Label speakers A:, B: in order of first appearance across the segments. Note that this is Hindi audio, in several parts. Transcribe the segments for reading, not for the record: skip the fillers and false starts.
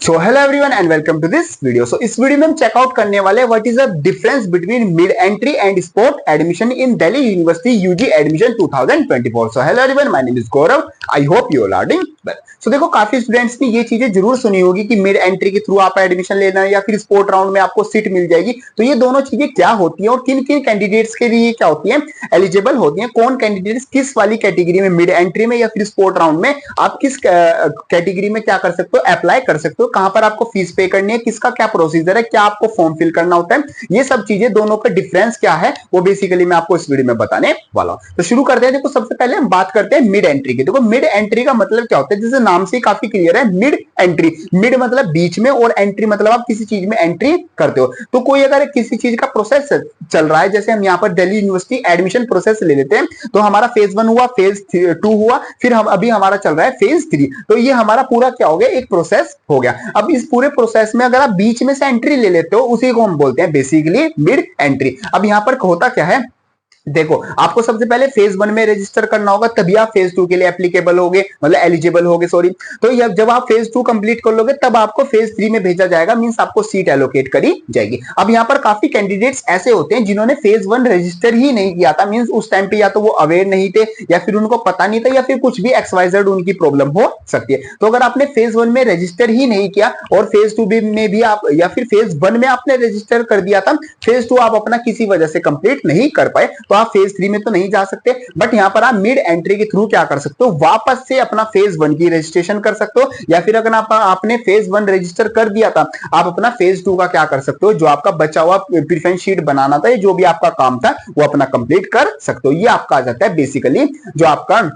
A: So hello everyone and welcome to this video. So इस वीडियो में हम चेकआउट करने वाले what is the difference between mid entry and sport admission in Delhi university UG admission 2024। So hello everyone, my name is Gaurav. I hope you are learning well. So देखो, काफी स्टूडेंट्स ने ये चीजें जरूर सुनी होगी कि मिड एंट्री के थ्रू आप एडमिशन लेना है या फिर स्पोर्ट राउंड में आपको सीट मिल जाएगी। तो ये दोनों चीजें क्या होती है और किन किन कैंडिडेट्स के लिए क्या होती है, एलिजिबल होती है, कौन कैंडिडेट्स किस वाली कैटेगरी में, मिड एंट्री में या फिर स्पोर्ट राउंड में आप किस कैटेगरी में क्या कर सकते हो, अप्लाई कर सकते हो, कहां पर आपको फीस पे करनी है, किसका क्या प्रोसीजर है, क्या आपको फॉर्म फिल करना होता है, ये सब चीजें दोनों का डिफरेंस क्या है वो बेसिकली मैं आपको इस वीडियो में बताने वाला हूं। तो शुरू करते हैं। देखो, सबसे पहले हम बात करते हैं मिड एंट्री की। देखो, मिड एंट्री का मतलब क्या होता है, जैसे नाम से ही काफी क्लियर है, मिड एंट्री। मिड मतलब बीच में और एंट्री मतलब आप किसी चीज में एंट्री करते हो। तो कोई अगर किसी चीज का प्रोसेस चल रहा है, जैसे हम यहाँ पर दिल्ली यूनिवर्सिटी एडमिशन प्रोसेस ले लेते हैं, तो हमारा फेज 1 हुआ, फेज 2 हुआ, फिर हम अभी हमारा चल रहा है फेज 3। तो ये हमारा पूरा क्या हो गया, एक प्रोसेस हो गया। अब इस पूरे प्रोसेस में अगर आप बीच में से एंट्री ले लेते हो, उसी को हम बोलते हैं बेसिकली मिड एंट्री। अब यहां पर होता क्या है, देखो, आपको सबसे पहले फेज 1 में रजिस्टर करना होगा, तभी आप फेज 2 के लिए एप्लीकेबल होगे, मतलब एलिजिबल होगे, सॉरी। तो जब आप फेज 2 कंप्लीट कर लोगे तब आपको फेज 3 में भेजा जाएगा, मींस आपको सीट एलोकेट करी जाएगी। अब यहां पर काफी कैंडिडेट्स ऐसे होते हैं जिन्होंने फेज 1 रजिस्टर ही नहीं किया था, मींस उस टाइम पे या तो वो अवेयर नहीं थे या फिर उनको पता नहीं था या फिर कुछ भी XYZ उनकी प्रॉब्लम हो सकती है। तो अगर आपने फेज 1 में रजिस्टर ही नहीं किया और फेज 2 में भी आप, या फिर फेज 1 में आपने रजिस्टर कर दिया था, फेज 2 आप अपना किसी वजह से कंप्लीट नहीं कर पाए, तो आप फेज 3 में तो नहीं जा सकते। बट यहां पर आप मिड एंट्री के थ्रू क्या कर सकते हो, वापस से अपना फेज 1 की रजिस्ट्रेशन कर सकते हो, या फिर अगर आपने फेज 1 रजिस्टर कर दिया था, आप अपना फेज 2 का क्या कर सकते हो, जो आपका बचा हुआ प्रेफरेंस शीट बनाना था, जो भी आपका काम था वो अपना कंप्लीट कर सकते हो। ये आपका आ जाता है बेसिकली जो आपका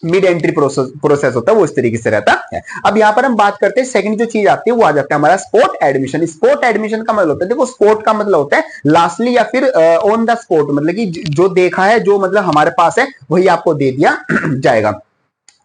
A: मिड एंट्री प्रोसेस होता है, वो इस तरीके से रहता है। अब यहां पर हम बात करते हैं, सेकंड जो चीज आती है वो आ जाता है हमारा स्पोर्ट एडमिशन। स्पोर्ट एडमिशन का मतलब होता है, देखो, स्पोर्ट का मतलब होता है लास्टली या फिर ऑन द स्पॉट, मतलब कि जो देखा है, जो मतलब हमारे पास है, वही आपको दे दिया जाएगा।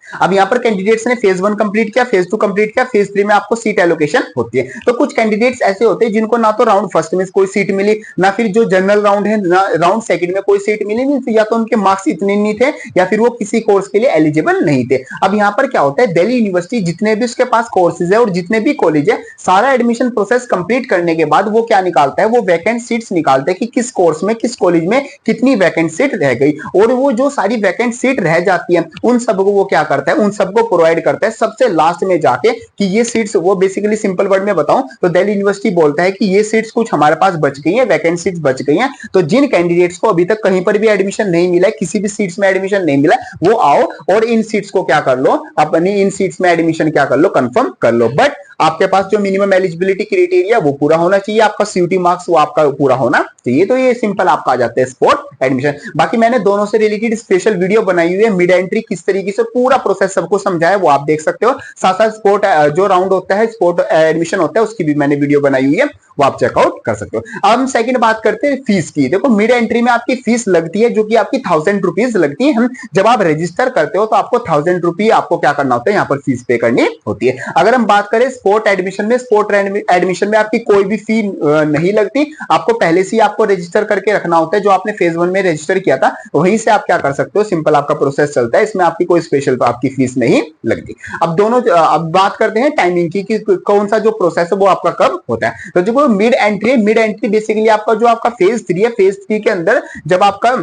A: अब यहां पर कैंडिडेट्स ने फेज 1 कंप्लीट किया, फेज 2 कंप्लीट किया, फेज 3 में आपको सीट एलोकेशन होती है। तो कुछ कैंडिडेट्स ऐसे होते हैं जिनको ना तो राउंड फर्स्ट में कोई सीट मिली, ना फिर जो जनरल राउंड है, ना राउंड सेकंड में कोई सीट मिली, नहीं, या तो उनके मार्क्स इतने नहीं थे या फिर वो किसी कोर्स के लिए एलिजिबल नहीं थे। अब यहां पर क्या होता है, दिल्ली यूनिवर्सिटी जितने भी उसके पास कोर्सेज है और जितने भी कॉलेज है, सारा एडमिशन प्रोसेस कंप्लीट करने के बाद वो क्या निकालता है, वो वैकेंट सीट्स निकालता है कि किस कोर्स में, किस कॉलेज में कितनी वैकेंट सीट रह गई, और वो जो सारी वैकेंट सीट रह जाती है उन सबको वो क्या करता है, उन सबको प्रोवाइड करता है सबसे लास्ट में जाके कि ये सीट्स, वो बेसिकली सिंपल वर्ड में बताऊं तो दिल्ली यूनिवर्सिटी बोलता है कि ये सीट्स कुछ हमारे पास बच गई है, वैकेंट सीट्स बच गई हैं, तो जिन कैंडिडेट्स को अभी तक कहीं पर भी एडमिशन नहीं मिला है, किसी भी सीट्स में एडमिशन नहीं मिला, वो आओ और इन सीट्स को क्या कर लो, अपनी इन सीट्स में एडमिशन क्या कर लो, कंफर्म कर लो। बट आपके पास जो मिनिमम एलिजिबिलिटी क्राइटेरिया वो पूरा होना चाहिए, आपका CUT मार्क्स वो आपका पूरा होना चाहिए। तो ये सिंपल आपका आ जाता है स्पोर्ट एडमिशन। बाकी मैंने दोनों से रिलेटेड स्पेशल वीडियो बनाई हुई है, मिड एंट्री किस तरीके से पूरा प्रोसेस सबको समझाया, वो आप देख सकते हो। साथ साथ स्पोर्ट जो राउंड होता है, स्पोर्ट एडमिशन होता है, उसकी भी मैंने वीडियो बनाई हुई है, वो आप चेकआउट कर सकते हो। अब हम सेकंड बात करते हैं फीस की। देखो, मिड एंट्री में आपकी फीस लगती है जो कि आपकी 1000 रुपीज लगती है। हम जब आप रजिस्टर करते हो तो आपको 1000 रुपी आपको क्या करना होता है, यहाँ पर फीस पे करनी होती है। अगर हम बात करें स्पोर्ट एडमिशन में, स्पोर्ट एडमिशन में आपकी कोई भी फी नहीं लगती, आपको पहले से ही आपको रजिस्टर करके रखना होता है, जो आपने फेज 1 में रजिस्टर किया था वहीं से आप क्या कर सकते हो, सिंपल आपका प्रोसेस चलता है, इसमें आपकी कोई स्पेशल आपकी फीस नहीं लगती। अब दोनों, अब बात करते हैं टाइमिंग की कि कौन सा जो प्रोसेस है वो आपका कब होता है। तो जो मिड एंट्री बेसिकली आपका जो आपका फेज 3 है, फेज 3 के अंदर जब आपका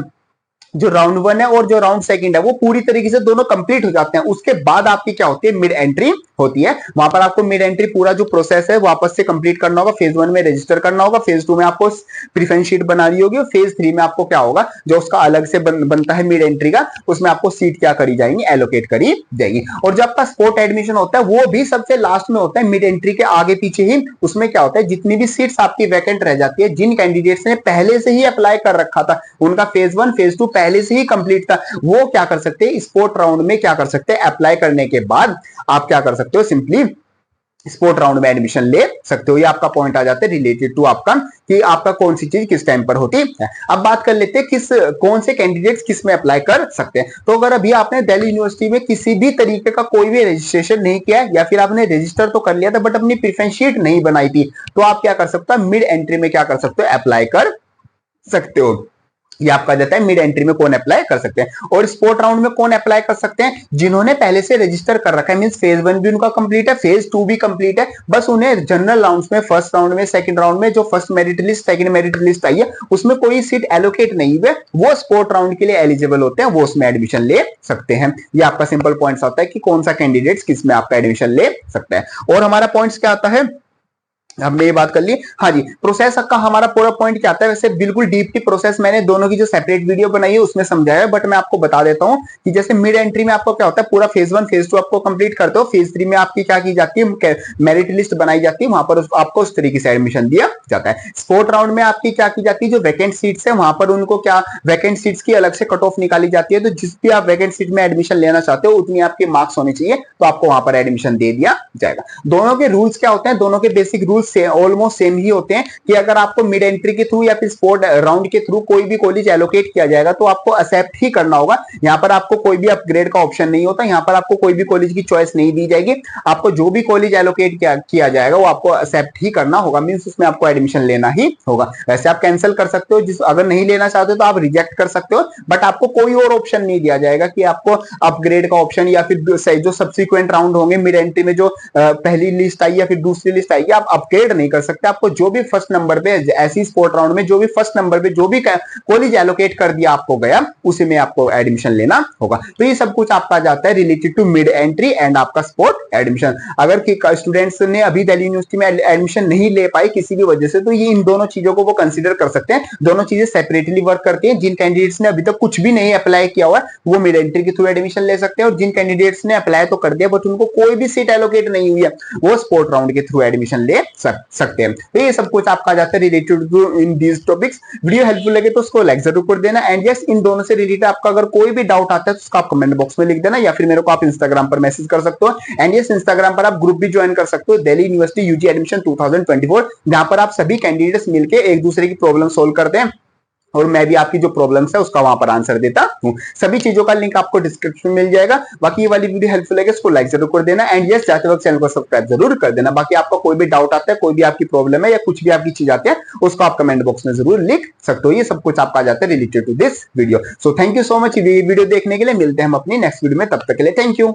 A: जो राउंड 1 है और जो राउंड सेकंड है वो पूरी तरीके से दोनों कंप्लीट हो जाते हैं, उसके बाद आपकी क्या होती है, मिड एंट्री होती है। वहां पर आपको मिड एंट्री पूरा जो प्रोसेस है वापस से कंप्लीट करना होगा, फेज 1 में रजिस्टर करना होगा, फेज 2 में आपको प्रेफरेंस शीट बनानी होगी, और फेज 3 में आपको क्या होगा, जो उसका अलग से बनता है मिड एंट्री का, उसमें आपको सीट क्या करी जाएंगी, एलोकेट करी जाएगी। और जो आपका स्पोर्ट एडमिशन होता है वो भी सबसे लास्ट में होता है, मिड एंट्री के आगे पीछे ही। उसमें क्या होता है, जितनी भी सीट्स आपकी वैकेंट रह जाती है, जिन कैंडिडेट्स ने पहले से ही अप्लाई कर रखा था, उनका फेज 1 फेज 2 पहले से ही कंप्लीट था, वो क्या कर सकते हैं, स्पोर्ट राउंड में क्या कर सकते हैं, अप्लाई करने के बाद आप क्या कर सकते हो, सिंपली स्पोर्ट राउंड में एडमिशन ले सकते हो। ये आपका पॉइंट आ जाता है रिलेटेड टू आपका कि आपका कौन सी चीज किस टाइम पर होती है। अब बात कर लेते हैं कौन से कैंडिडेट्स किस में अप्लाई कर सकते हैं। तो अगर अभी आपने दिल्ली यूनिवर्सिटी में किसी भी तरीके का कोई भी रजिस्ट्रेशन नहीं किया या फिर आपने रजिस्टर तो कर लिया था बट अपनी प्रेफरेंस शीट नहीं बनाई थी, तो आप क्या कर सकते हो, मिड एंट्री में क्या कर सकते हो, अप्लाई कर सकते हो। ये आपका जाता है मिड एंट्री में कौन अप्लाई कर सकते हैं। और स्पोर्ट राउंड में कौन अप्लाई कर सकते हैं, जिन्होंने पहले से रजिस्टर कर रखा है, मींस फेज 1 भी उनका कंप्लीट है, फेज 2 भी कंप्लीट है, बस उन्हें जनरल राउंड्स में फर्स्ट राउंड में सेकंड राउंड में जो first merit list second merit list आई है उसमें कोई सीट एलोकेट नहीं हुई, वो स्पोर्ट राउंड के लिए एलिजिबल होते हैं, वो उसमें एडमिशन ले सकते हैं। ये आपका सिंपल पॉइंट्स आता है कि कौन सा कैंडिडेट्स किस में आपका एडमिशन ले सकता है। और हमारा पॉइंट्स क्या आता है, हमने ये बात कर ली। हाँ जी, प्रोसेस का हमारा पूरा पॉइंट क्या आता है, वैसे बिल्कुल डीपली प्रोसेस मैंने दोनों की जो सेपरेट वीडियो बनाई है उसमें समझाया है, बट मैं आपको बता देता हूँ कि जैसे मिड एंट्री में आपको क्या होता है, पूरा फेज 1 फेज 2 आपको कंप्लीट करते हो, फेज 3 में आपकी क्या की जाती है, मेरिट लिस्ट बनाई जाती है, वहां पर आपको उस तरीके से एडमिशन दिया जाता है। स्पोर्ट राउंड में आपकी क्या की जाती है, जो वैकेंट सीट्स है वहां पर उनको क्या वैकेंट सीट्स की अलग से कट ऑफ निकाली जाती है, तो जिस भी आप वैकेंट सीट में एडमिशन लेना चाहते हो उतनी आपके मार्क्स होने चाहिए, तो आपको वहां पर एडमिशन दे दिया जाएगा। दोनों के रूल्स क्या होते हैं, दोनों के बेसिक रूल्स ऑलमोस्ट ही होते हैं कि अगर आपको मिड एंट्री के थ्रू या फिर स्पोर्ट राउंड के थ्रू कोई भी कॉलेज एलोकेट किया जाएगा तो आपको एक्सेप्ट ही करना होगा। यहां पर आपको कोई भी अपग्रेड का ऑप्शन नहीं होता, यहां पर आपको कोई भी कॉलेज की चॉइस नहीं दी जाएगी, आपको जो भी कॉलेज एलोकेट किया जाएगा वो आपको एक्सेप्ट ही करना होगा, मींस उसमें आपको एडमिशन लेना ही होगा। वैसे आप कैंसिल कर सकते हो, जिस अगर नहीं लेना चाहते तो आप रिजेक्ट कर सकते हो, बट आपको कोई और ऑप्शन नहीं दिया जाएगा कि आपको अपग्रेड का ऑप्शन या फिर जो सब्सिक्वेंट राउंड होंगे मिड एंट्री में जो पहली लिस्ट आई या फिर दूसरी लिस्ट आई आप अपग्रेड नहीं कर सकते। आपको जो भी फर्स्ट नंबर पे ऐसी स्पोर्ट राउंड में जो भी फर्स्ट नंबर पे जो भी कॉलेज एलोकेट कर दिया आपको गया उसी में आपको एडमिशन लेना होगा। तो ये सब कुछ आपका जाता है related to mid entry and आपका स्पोर्ट एडमिशन। अगर स्टूडेंट्स ने अभी दिल्ली यूनिवर्सिटी में एडमिशन नहीं ले पाए किसी भी वजह से, तो ये इन दोनों चीजों को वो कंसीडर कर सकते हैं, दोनों चीजें सेपरेटली वर्क करती हैं। जिन कैंडिडेट्स ने अभी तक कुछ भी नहीं अप्लाई किया हुआ वो मिड एंट्री के थ्रू एडमिशन ले सकते हैं, और जिन कैंडिडेट्स ने अप्लाई तो कर दिया बट उनको कोई भी सीट एलोकेट नहीं हुई है वो स्पोर्ट राउंड के थ्रू एडमिशन ले सकते हैं। तो ये सब कुछ आपका जाता है related to in these topics. Video helpful लगे तो उसको लाइक जरूर कर देना, एंड यस इन दोनों से रिलेटेड आपका अगर कोई भी डाउट आता है तो उसका आप कमेंट बॉक्स में लिख देना, या फिर मेरे को आप इंस्टाग्राम पर मैसेज कर सकते हो। एंड यस इंस्टाग्राम पर आप ग्रुप भी ज्वाइन कर सकते हो, दिल्ली यूनिवर्सिटी यूजी एडमिशन 2024, जहां पर आप सभी कैंडिडेट्स मिलकर एक दूसरे की प्रॉब्लम सोल्व करते हैं और मैं भी आपकी जो प्रॉब्लम्स है उसका वहां पर आंसर देता हूं। सभी चीजों का लिंक आपको डिस्क्रिप्शन में मिल जाएगा। बाकी ये वाली वीडियो हेल्पफुल है, इसको लाइक जरूर कर देना, एंड यस जाते वक्त चैनल को सब्सक्राइब जरूर कर देना। बाकी आपका कोई भी डाउट आता है, कोई भी आपकी प्रॉब्लम है या कुछ भी आपकी चीज आती है उसको आप कमेंट बॉक्स में जरूर लिख सकते हो। ये सब कुछ आपका जाता है related to this video. So thank you so much video देखने के लिए, मिलते हैं हम अपनी नेक्स्ट वीडियो में, तब तक के लिए थैंक यू।